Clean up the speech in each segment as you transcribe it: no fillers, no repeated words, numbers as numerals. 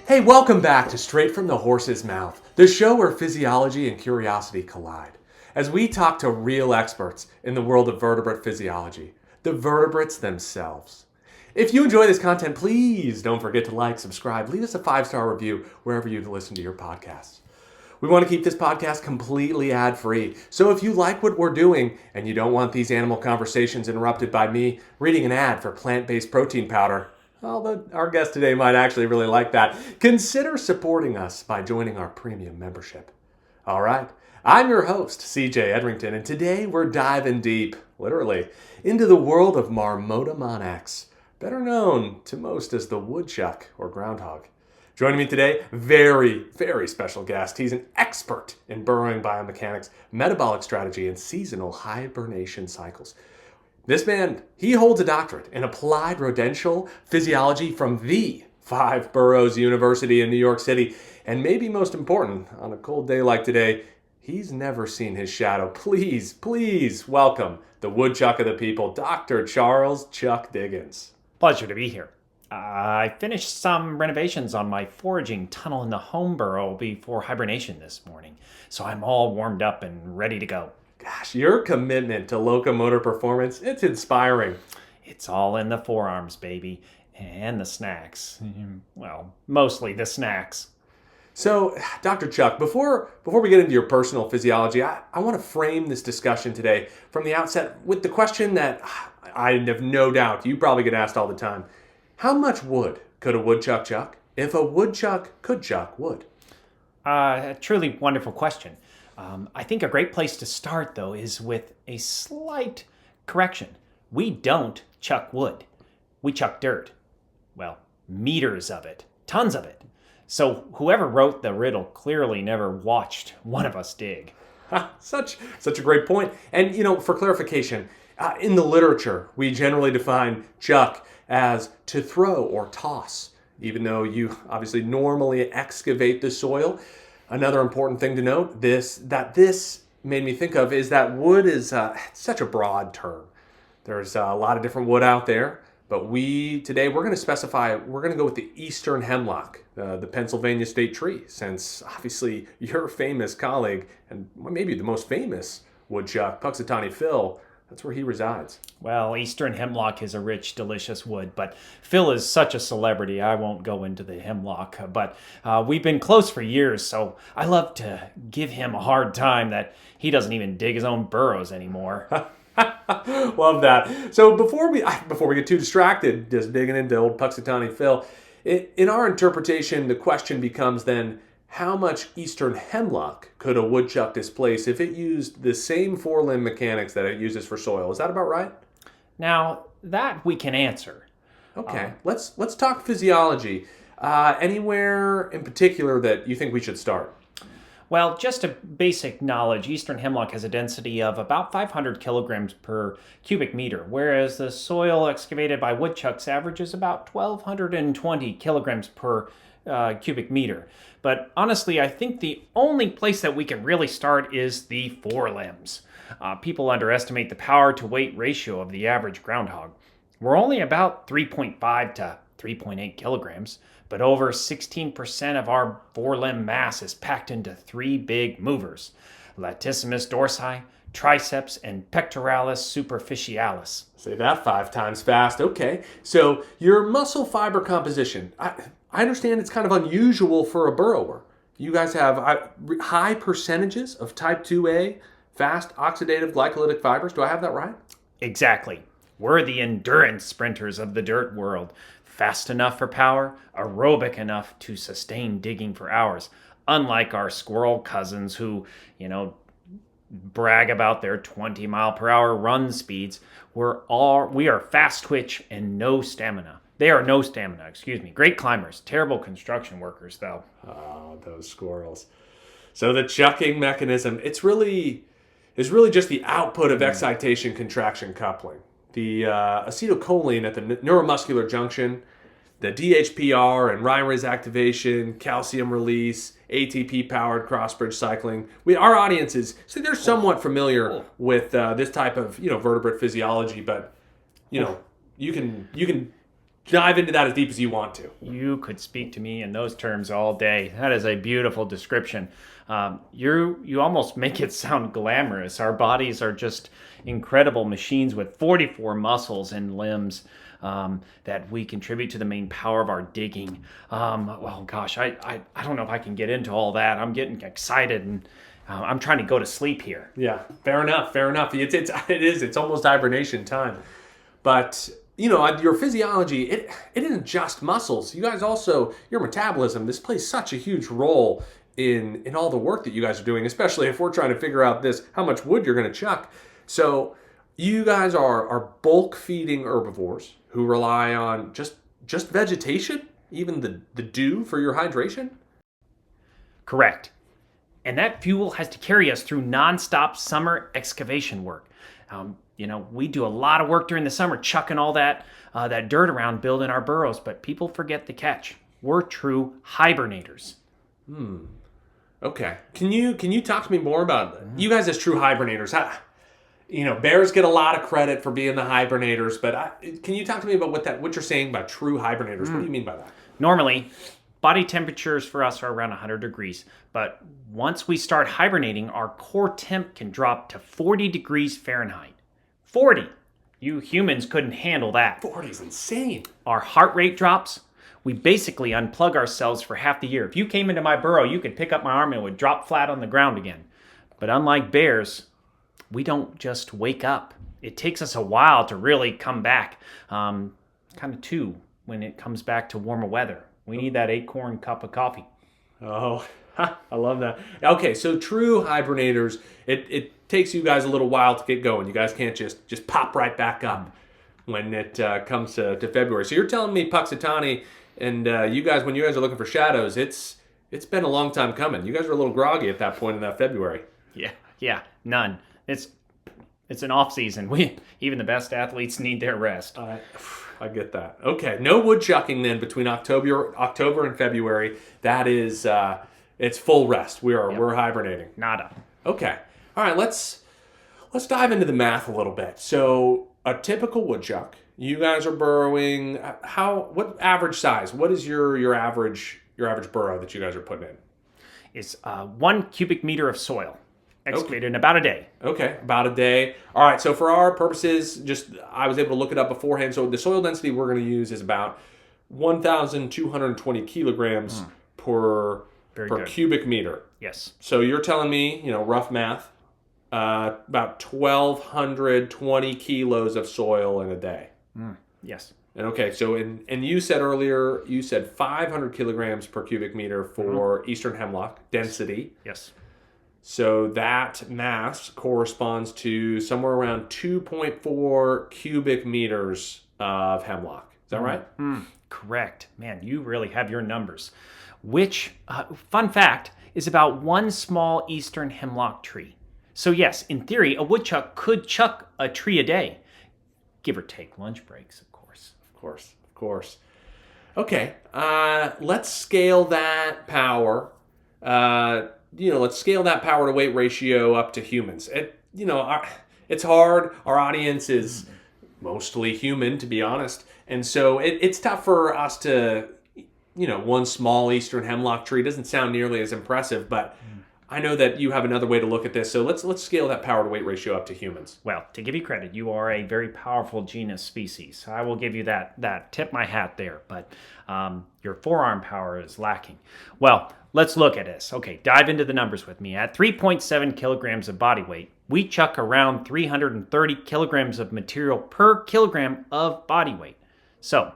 Hey, welcome back to Straight from the Horse's Mouth, the show where physiology and curiosity collide. As we talk to real experts in the world of vertebrate physiology, the vertebrates themselves. If you enjoy this content, please don't forget to like, subscribe, leave us a 5-star review wherever you listen to your podcasts. We want to keep this podcast completely ad-free, so if you like what we're doing and you don't want these animal conversations interrupted by me reading an ad for plant-based protein powder, although our guest today might actually really like that, consider supporting us by joining our premium membership. All right, I'm your host, CJ Edrington, and today we're diving deep, literally, into the world of Marmota monax, better known to most as the woodchuck or groundhog. Joining me today, very, very special guest. He's an expert in burrowing biomechanics, metabolic strategy, and seasonal hibernation cycles. This man, he holds a doctorate in applied rodential physiology from the Five Boroughs University in New York City. And maybe most important, on a cold day like today, he's never seen his shadow. Please, please welcome the woodchuck of the people, Dr. Charles Chuck Diggins. Pleasure to be here. I finished some renovations on my foraging tunnel in the home burrow before hibernation this morning, so I'm all warmed up and ready to go. Gosh, your commitment to locomotor performance, it's inspiring. It's all in the forearms, baby, and the snacks. Well, mostly the snacks. So, Dr. Chuck, before we get into your personal physiology, I want to frame this discussion today from the outset with the question that I have no doubt you probably get asked all the time. How much wood could a woodchuck chuck if a woodchuck could chuck wood? A truly wonderful question. I think a great place to start, though, is with a slight correction. We don't chuck wood. We chuck dirt. Well, meters of it. Tons of it. So whoever wrote the riddle clearly never watched one of us dig. Such a great point. And, for clarification, in the literature, we generally define chuck as to throw or toss, even though you obviously normally excavate the soil. Another important thing to note, this made me think of, is that wood is such a broad term. There's a lot of different wood out there, but today we're going to go with the eastern hemlock, the Pennsylvania state tree, since obviously your famous colleague, and maybe the most famous woodchuck, Puxatawny Phil, that's where he resides. Well, eastern hemlock is a rich, delicious wood, but Phil is such a celebrity, I won't go into the hemlock. But we've been close for years, so I love to give him a hard time that he doesn't even dig his own burrows anymore. Love that. So before we get too distracted, just digging into old Puxatawny Phil, in our interpretation, the question becomes then, how much eastern hemlock could a woodchuck displace if it used the same forelimb mechanics that it uses for soil? Is that about right? Now, that we can answer. Okay, let's talk physiology. Anywhere in particular that you think we should start? Well, just a basic knowledge, eastern hemlock has a density of about 500 kilograms per cubic meter, whereas the soil excavated by woodchucks averages about 1,220 kilograms per cubic meter. But honestly, I think the only place that we can really start is the forelimbs. People underestimate the power to weight ratio of the average groundhog. We're only about 3.5 to 3.8 kilograms, but over 16% of our forelimb mass is packed into three big movers: latissimus dorsi, triceps, and pectoralis superficialis. Say that 5 times fast. Okay, so your muscle fiber composition, I understand it's kind of unusual for a burrower. You guys have high percentages of type 2A, fast oxidative glycolytic fibers. Do I have that right? Exactly. We're the endurance sprinters of the dirt world. Fast enough for power, aerobic enough to sustain digging for hours. Unlike our squirrel cousins who, brag about their 20-mile-per-hour run speeds, we are fast twitch and no stamina. They are no stamina, excuse me. Great climbers, terrible construction workers, though. Oh, those squirrels. So the chucking mechanism, it's really just the output of excitation-contraction coupling. The acetylcholine at the neuromuscular junction, the DHPR and Reimer's activation, calcium release, ATP-powered cross-bridge cycling. Our audiences, so they're somewhat familiar with this type of vertebrate physiology, but you can dive into that as deep as you want to. You could speak to me in those terms all day. That is a beautiful description. You almost make it sound glamorous. Our bodies are just incredible machines with 44 muscles and limbs that we contribute to the main power of our digging. Well, gosh, I don't know if I can get into all that. I'm getting excited and I'm trying to go to sleep here. Yeah, fair enough. It's almost hibernation time. But your physiology, it isn't just muscles. You guys also, your metabolism, this plays such a huge role in all the work that you guys are doing, especially if we're trying to figure out how much wood you're going to chuck. So you guys are bulk feeding herbivores who rely on just vegetation, even the dew for your hydration? Correct. And that fuel has to carry us through nonstop summer excavation work. We do a lot of work during the summer, chucking all that dirt around, building our burrows, but people forget the catch. We're true hibernators. Okay. Can you talk to me more about you guys as true hibernators? Bears get a lot of credit for being the hibernators, but can you talk to me about what you're saying by true hibernators? What do you mean by that? Normally, body temperatures for us are around 100 degrees, but once we start hibernating, our core temp can drop to 40 degrees Fahrenheit. 40! You humans couldn't handle that. 40 is insane. Our heart rate drops. We basically unplug ourselves for half the year. If you came into my burrow, you could pick up my arm and it would drop flat on the ground again. But unlike bears, we don't just wake up. It takes us a while to really come back. Kind of too, when it comes back to warmer weather. We need that acorn cup of coffee. Oh, I love that. Okay, so true hibernators, it takes you guys a little while to get going. You guys can't just pop right back up when it comes to February. So you're telling me, Puxatani, and you guys, when you guys are looking for shadows, it's been a long time coming. You guys are a little groggy at that point in that February. Yeah, none. It's an off season. Even the best athletes need their rest. I get that. Okay, no woodchucking then between October and February. That is, it's full rest. We're hibernating. Nada. Okay. All right. Let's dive into the math a little bit. So a typical woodchuck, you guys are burrowing. What average size? What is your average burrow that you guys are putting in? It's 1 cubic meter of soil. Excavated in about a day. Okay, about a day. All right, so for our purposes, I was able to look it up beforehand. So the soil density we're going to use is about 1,220 kilograms per cubic meter. Yes. So you're telling me, rough math, about 1,220 kilos of soil in a day. Yes. And okay, so and you said earlier, 500 kilograms per cubic meter for eastern hemlock density. Yes. So that mass corresponds to somewhere around 2.4 cubic meters of hemlock. Is that right? Correct. Man, you really have your numbers. Which, fun fact, is about 1 small eastern hemlock tree. So yes, in theory, a woodchuck could chuck a tree a day. Give or take lunch breaks, of course. Of course. Okay, let's scale that power. Let's scale that power to weight ratio up to humans. It's hard. Our audience is mostly human, to be honest. And so it's tough for us to, 1 small eastern hemlock tree doesn't sound nearly as impressive, but I know that you have another way to look at this. So let's scale that power to weight ratio up to humans. Well, to give you credit, you are a very powerful genus species. I will give you that tip my hat there, but your forearm power is lacking. Well, let's look at this. Okay, dive into the numbers with me. At 3.7 kilograms of body weight, we chuck around 330 kilograms of material per kilogram of body weight. So,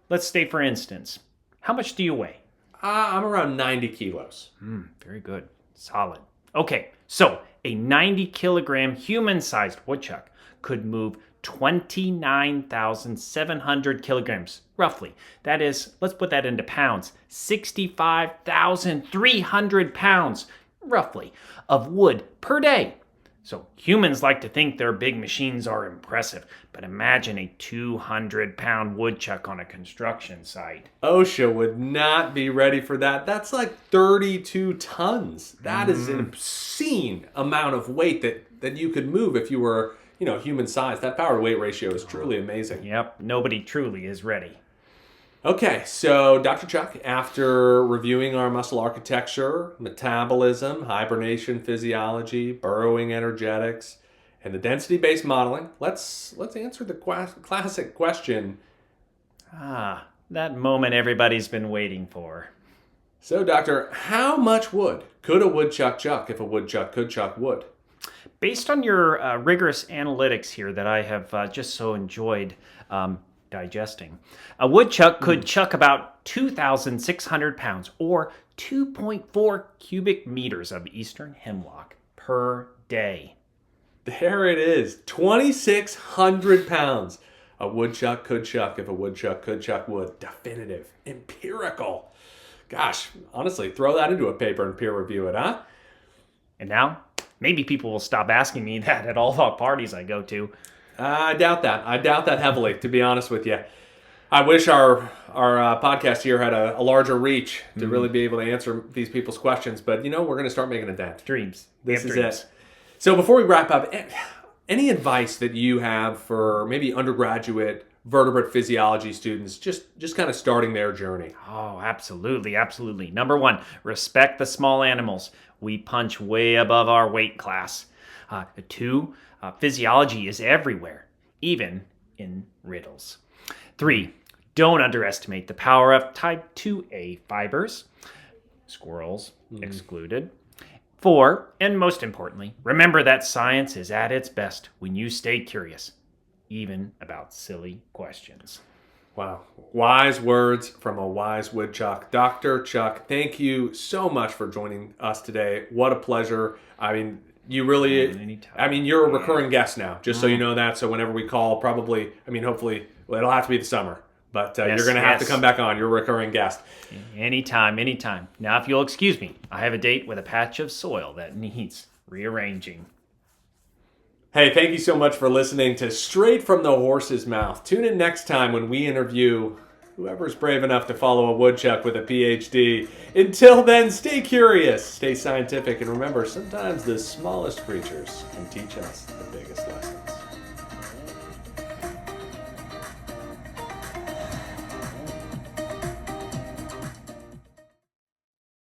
let's say, for instance, how much do you weigh? I'm around 90 kilos. Very good. Solid. Okay, so a 90 kilogram human-sized woodchuck could move 29,700 kilograms, roughly. That is, let's put that into pounds, 65,300 pounds, roughly, of wood per day. So humans like to think their big machines are impressive, but imagine a 200-pound woodchuck on a construction site. OSHA would not be ready for that. That's like 32 tons. That is an obscene amount of weight that you could move if you were, human size. That power to weight ratio is truly amazing. Yep, nobody truly is ready. Okay, so Dr. Chuck, after reviewing our muscle architecture, metabolism, hibernation physiology, burrowing energetics, and the density-based modeling, let's answer the classic question. Ah, that moment everybody's been waiting for. So, Doctor, how much wood could a woodchuck chuck if a woodchuck could chuck wood? Based on your rigorous analytics here that I have just so enjoyed digesting, a woodchuck could chuck about 2,600 pounds or 2.4 cubic meters of eastern hemlock per day. There it is, 2,600 pounds. A woodchuck could chuck if a woodchuck could chuck wood. Definitive, empirical. Gosh, honestly, throw that into a paper and peer review it, huh? And now, maybe people will stop asking me that at all the parties I go to. I doubt that. I doubt that heavily, to be honest with you. I wish our podcast here had a larger reach to really be able to answer these people's questions. But, we're going to start making a dent. Dreams. This is dreams. it. So before we wrap up, any advice that you have for maybe undergraduate vertebrate physiology students just kind of starting their journey? Oh, absolutely, absolutely. Number one, respect the small animals. We punch way above our weight class. Two, physiology is everywhere, even in riddles. Three, don't underestimate the power of type 2A fibers. Squirrels excluded. Four, and most importantly, remember that science is at its best when you stay curious, even about silly questions. Wow. Wise words from a wise woodchuck. Dr. Chuck, thank you so much for joining us today. What a pleasure. I mean, you really, you're a recurring guest now, just so you know that. So whenever we call, hopefully, it'll have to be the summer. But you're going to have to come back on. You're a recurring guest. Anytime, anytime. Now, if you'll excuse me, I have a date with a patch of soil that needs rearranging. Hey, thank you so much for listening to Straight from the Horse's Mouth. Tune in next time when we interview whoever's brave enough to follow a woodchuck with a PhD. Until then, stay curious, stay scientific, and remember, sometimes the smallest creatures can teach us the biggest lessons.